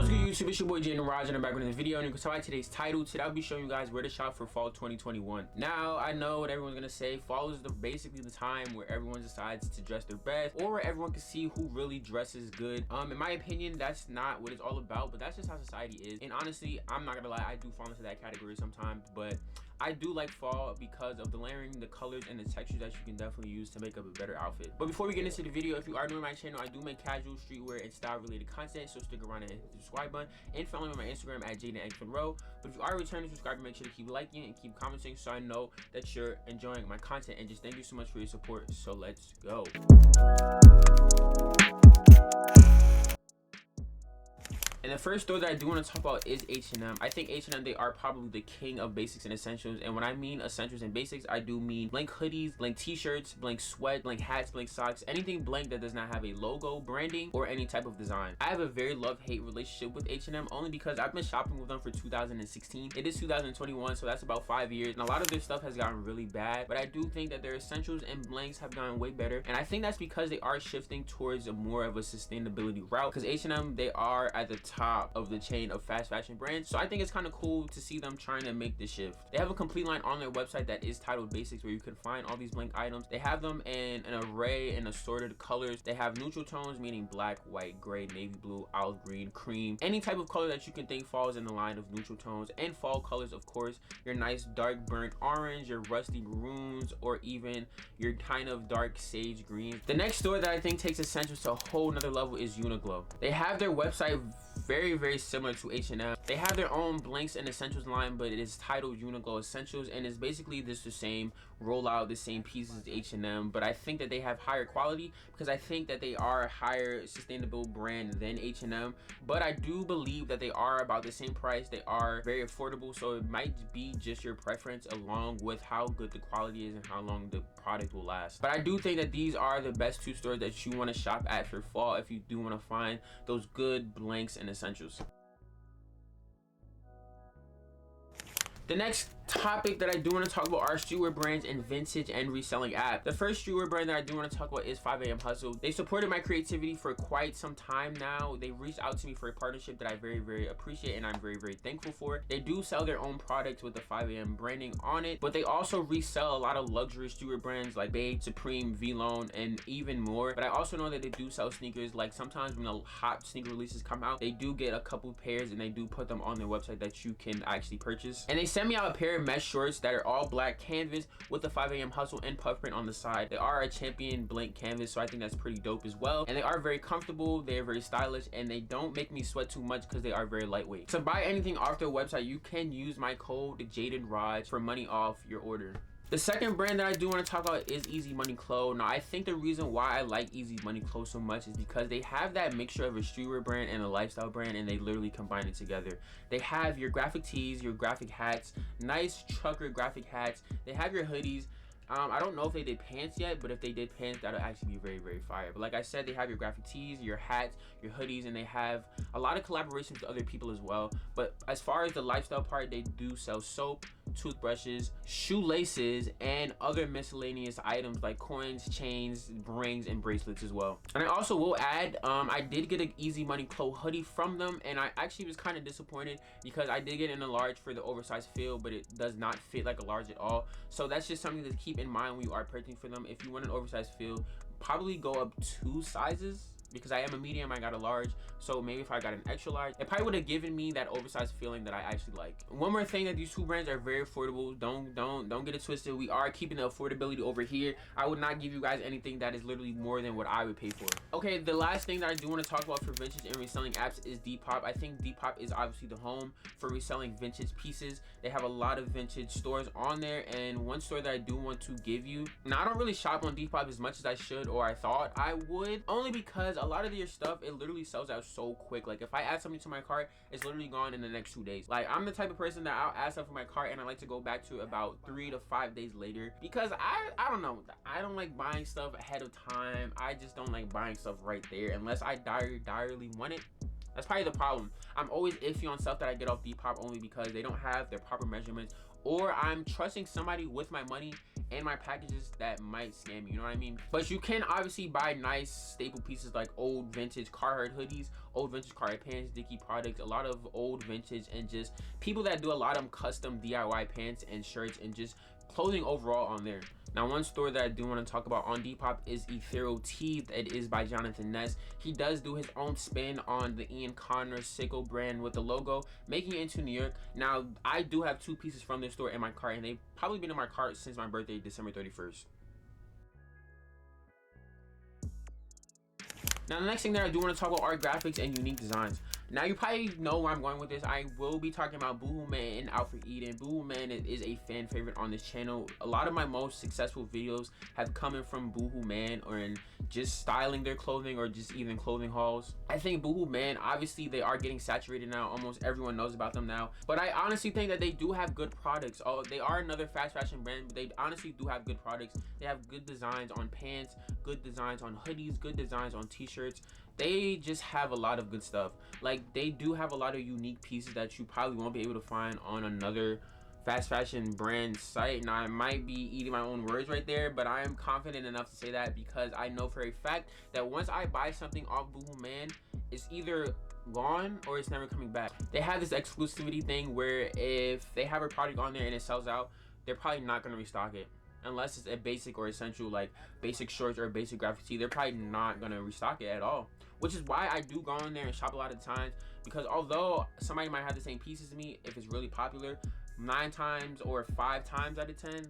What's good, YouTube? It's your boy JadenRaJ, and I'm back with another video. And you can tell by today's title, today I'll be showing you guys where to shop for fall 2021. Now, I know what everyone's gonna say. Fall is basically the time where everyone decides to dress their best, or where everyone can see who really dresses good. In my opinion, that's not what it's all about, but that's just how society is. And honestly, I'm not gonna lie, I do fall into that category sometimes, but I do like fall because of the layering, the colors, and the textures that you can definitely use to make up a better outfit. But before we get into the video, if you are new to my channel, I do make casual, streetwear, and style related content, so stick around and hit the subscribe button and follow me on my Instagram at JadenRaJ. But if you are a returning subscriber, make sure to keep liking and keep commenting so I know that you're enjoying my content. And just thank you so much for your support. So let's go. And the first store that I do want to talk about is H&M. I think H&M, they are probably the king of basics and essentials. And when I mean essentials and basics, I do mean blank hoodies, blank t-shirts, blank sweat, blank hats, blank socks, anything blank that does not have a logo, branding, or any type of design. I have a very love-hate relationship with H&M only because I've been shopping with them for 2016. It is 2021, so that's about 5 years. And a lot of their stuff has gotten really bad, but I do think that their essentials and blanks have gotten way better. And I think that's because they are shifting towards a more of a sustainability route, because H&M, they are at the top of the chain of fast fashion brands, so I think it's kind of cool to see them trying to make the shift. They have a complete line on their website that is titled Basics, where you can find all these blank items. They have them in an array and assorted colors. They have neutral tones, meaning black, white, gray, navy blue, olive green, cream, any type of color that you can think falls in the line of neutral tones. And fall colors, of course, your nice dark burnt orange, your rusty maroons, or even your kind of dark sage green. The next store that I think takes essentials to a whole nother level is Uniqlo. They have their website very similar to H&M. They have their own blanks and essentials line, but it is titled Uniqlo Essentials, and it's basically just the same rollout, the same pieces as H&M, but I think that they have higher quality because I think that they are a higher sustainable brand than H&M. But I do believe that they are about the same price. They are very affordable, so it might be just your preference along with how good the quality is and how long the product will last. But I do think that these are the best two stores that you want to shop at for fall if you do want to find those good blanks and essentials. The next topic that I do want to talk about are streetwear brands and vintage and reselling app. The first streetwear brand that I do want to talk about is 5am Hustle. They supported my creativity for quite some time now. They reached out to me for a partnership that I very appreciate, and I'm very thankful for. They do sell their own products with the 5am branding on it, but they also resell a lot of luxury streetwear brands like Babe, Supreme, V-Lone, and even more. But I also know that they do sell sneakers. Like sometimes when the hot sneaker releases come out, they do get a couple pairs and they do put them on their website that you can actually purchase. And they sent me out a pair of mesh shorts that are all black canvas with the 5am Hustle and puff print on the side. They are a champion blank canvas, so I think that's pretty dope as well. And they are very comfortable, they're very stylish, and they don't make me sweat too much because they are very lightweight. To buy anything off their website, you can use my code JadenRaJ for money off your order. The second brand that I do want to talk about is Easy Money Clothes. Now, I think the reason why I like Easy Money Clothes so much is because they have that mixture of a streetwear brand and a lifestyle brand, and they literally combine it together. They have your graphic tees, your graphic hats, nice trucker graphic hats. They have your hoodies. I don't know if they did pants yet, but if they did pants, that would actually be very fire. But like I said, they have your graphic tees, your hats, your hoodies, and they have a lot of collaborations with other people as well. But as far as the lifestyle part, they do sell soap, toothbrushes, shoelaces, and other miscellaneous items like coins, chains, rings, and bracelets as well. And I also will add, I did get an Easy Money Clothes hoodie from them, and I actually was kind of disappointed because I did get in a large for the oversized feel, but it does not fit like a large at all. So that's just something to keep in mind when you are purchasing for them. If you want an oversized feel, probably go up 2 sizes, because I am a medium, I got a large, so maybe if I got an extra large, it probably would have given me that oversized feeling that I actually like. One more thing, that these two brands are very affordable. Don't get it twisted. We are keeping the affordability over here. I would not give you guys anything that is literally more than what I would pay for. Okay, the last thing that I do want to talk about for vintage and reselling apps is Depop. I think Depop is obviously the home for reselling vintage pieces. They have a lot of vintage stores on there, and one store that I do want to give you, now I don't really shop on Depop as much as I should, or I thought I would, only because a lot of your stuff, it literally sells out so quick. Like if I add something to my cart, it's literally gone in the next 2 days. Like I'm the type of person that I'll add stuff to my cart and I like to go back to about 3 to 5 days later, because I don't know, I don't like buying stuff ahead of time. I just don't like buying stuff right there unless I direly want it. That's probably the problem. I'm always iffy on stuff that I get off Depop only because they don't have their proper measurements, or I'm trusting somebody with my money and my packages that might scam you know what I mean? But you can obviously buy nice staple pieces like old vintage Carhartt hoodies, old vintage Carhartt pants, Dickie products, a lot of old vintage, and just people that do a lot of custom DIY pants and shirts and just clothing overall on there. Now, one store that I do want to talk about on Depop is Ethereal Tee. It is by Jonathan Ness. He does do his own spin on the Ian Connor sickle brand with the logo, making it into New York. Now, I do have 2 pieces from this store in my cart, and they've probably been in my cart since my birthday, December 31st. Now, the next thing that I do want to talk about are graphics and unique designs. Now, you probably know where I'm going with this. I will be talking about BoohooMAN and Aelfric Eden. BoohooMAN is a fan favorite on this channel. A lot of my most successful videos have come in from BoohooMAN or in just styling their clothing or just even clothing hauls. I think BoohooMAN, obviously they are getting saturated now. Almost everyone knows about them now. But I honestly think that they do have good products. Oh, they are another fast fashion brand, but they honestly do have good products. They have good designs on pants, good designs on hoodies, good designs on t-shirts. They just have a lot of good stuff. Like, they do have a lot of unique pieces that you probably won't be able to find on another fast fashion brand site. Now, I might be eating my own words right there, but I am confident enough to say that because I know for a fact that once I buy something off BoohooMAN, it's either gone or it's never coming back. They have this exclusivity thing where if they have a product on there and it sells out, they're probably not going to restock it. Unless it's a basic or essential, like basic shorts or basic graphic tee, they're probably not gonna restock it at all. Which is why I do go on there and shop a lot of times, because although somebody might have the same pieces as me, if it's really popular, 9 times or 5 times out of 10,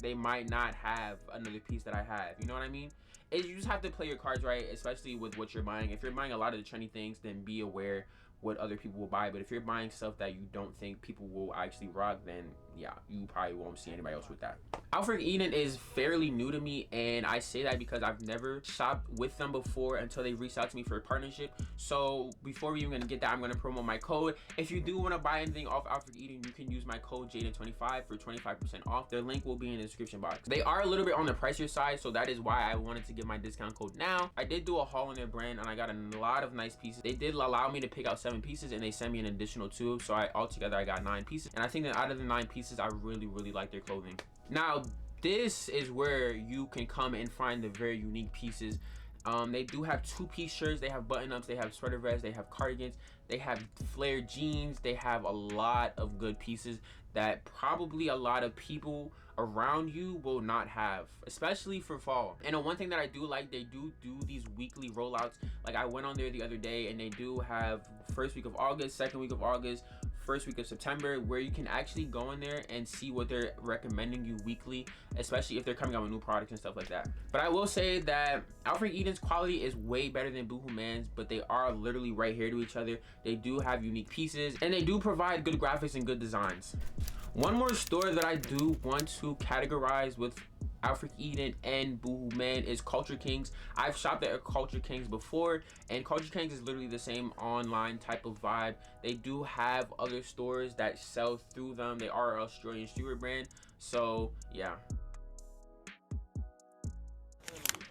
they might not have another piece that I have. You know what I mean? You just have to play your cards right, especially with what you're buying. If you're buying a lot of the trendy things, then be aware what other people will buy. But if you're buying stuff that you don't think people will actually rock, then yeah, you probably won't see anybody else with that. Aelfric Eden is fairly new to me, and I say that because I've never shopped with them before until they reached out to me for a partnership. So before we even gonna get that, I'm gonna promo my code. If you do want to buy anything off Aelfric Eden, you can use my code Jaden25 for 25% off. Their link will be in the description box. They are a little bit on the pricier side, so that is why I wanted to give my discount code now. I did do a haul on their brand, and I got a lot of nice pieces. They did allow me to pick out 7 pieces, and they sent me an additional 2, so altogether I got 9 pieces. And I think that out of the 9 pieces, I really like their clothing. Now, this is where you can come and find the very unique pieces. They do have 2-piece shirts, they have button-ups, they have sweater vests, they have cardigans, they have flared jeans. They have a lot of good pieces that probably a lot of people around you will not have, especially for fall. And one thing that I do like, they do these weekly rollouts. Like, I went on there the other day, and they do have first week of August, second week of August, first week of September, where you can actually go in there and see what they're recommending you weekly, especially if they're coming out with new products and stuff like that. But I will say that Aelfric Eden's quality is way better than BoohooMAN's, but they are literally right here to each other. They do have unique pieces, and they do provide good graphics and good designs. One more store that I do want to categorize with Aelfric Eden and BoohooMAN is Culture Kings. I've shopped at Culture Kings before, and Culture Kings is literally the same online type of vibe. They do have other stores that sell through them. They are an Australian streetwear brand, so yeah.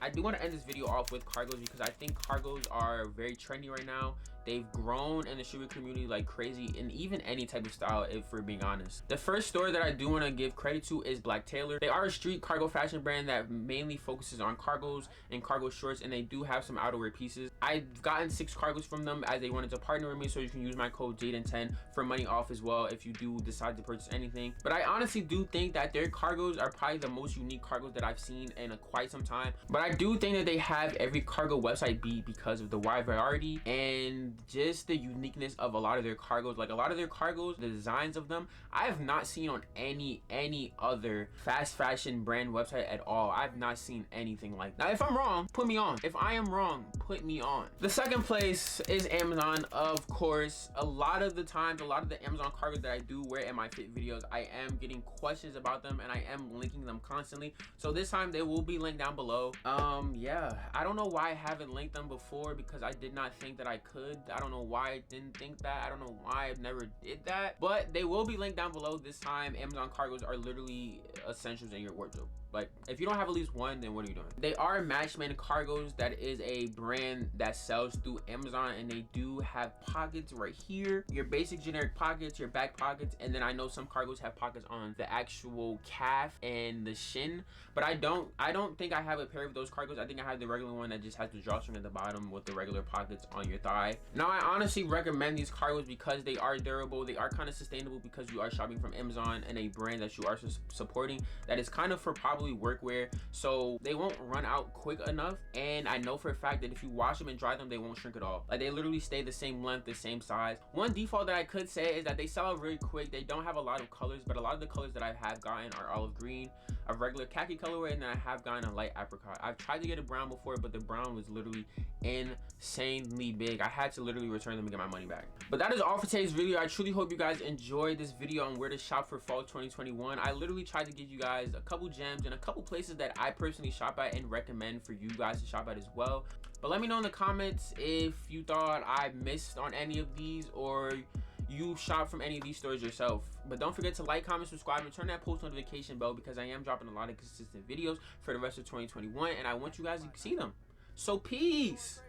I do want to end this video off with cargos because I think cargos are very trendy right now. They've grown in the streetwear community like crazy, in even any type of style, if we're being honest. The first store that I do want to give credit to is BLACKTAILOR. They are a street cargo fashion brand that mainly focuses on cargos and cargo shorts, and they do have some outerwear pieces. I've gotten 6 cargos from them as they wanted to partner with me, so you can use my code Jaden10 for money off as well if you do decide to purchase anything. But I honestly do think that their cargos are probably the most unique cargos that I've seen in quite some time. But I do think that they have every cargo website beat because of the wide variety and just the uniqueness of a lot of their cargos. Like, a lot of their cargos, the designs of them, I have not seen on any other fast fashion brand website at all. I've not seen anything like that. Now, if I'm wrong, put me on. If I am wrong, put me on. The second place is Amazon, of course. A lot of the times, a lot of the Amazon cargos that I do wear in my fit videos, I am getting questions about them, and I am linking them constantly. So this time they will be linked down below. Yeah, I don't know why I haven't linked them before, because I did not think that I could. I don't know why I didn't think that. I don't know why I never did that, but they will be linked down below. This time Amazon cargos are literally essentials in your wardrobe. Like, if you don't have at least one, then what are you doing? They are Matchman Cargos. That is a brand that sells through Amazon, and they do have pockets right here, your basic generic pockets, your back pockets, and then I know some cargos have pockets on the actual calf and the shin, but I don't think I have a pair of those cargos. I think I have the regular one that just has the drawstring at the bottom with the regular pockets on your thigh. Now, I honestly recommend these cargos because they are durable, they are kind of sustainable, because you are shopping from Amazon and a brand that you are supporting that is kind of for probably workwear, so they won't run out quick enough. And I know for a fact that if you wash them and dry them, they won't shrink at all. Like, they literally stay the same length, the same size. One default that I could say is that they sell out really quick. They don't have a lot of colors, but a lot of the colors that I have gotten are olive green, a regular khaki colorway, and then I have gotten a light apricot. I've tried to get a brown before, but the brown was literally insanely big. I had to literally return them and get my money back. But that is all for today's video. I truly hope you guys enjoyed this video on where to shop for fall 2021. I literally tried to give you guys a couple gems and a couple places that I personally shop at and recommend for you guys to shop at as well. But let me know in the comments if you thought I missed on any of these, or you shop from any of these stores yourself. But don't forget to like, comment, subscribe, and turn that post notification bell, because I am dropping a lot of consistent videos for the rest of 2021, and I want you guys to see them. So peace.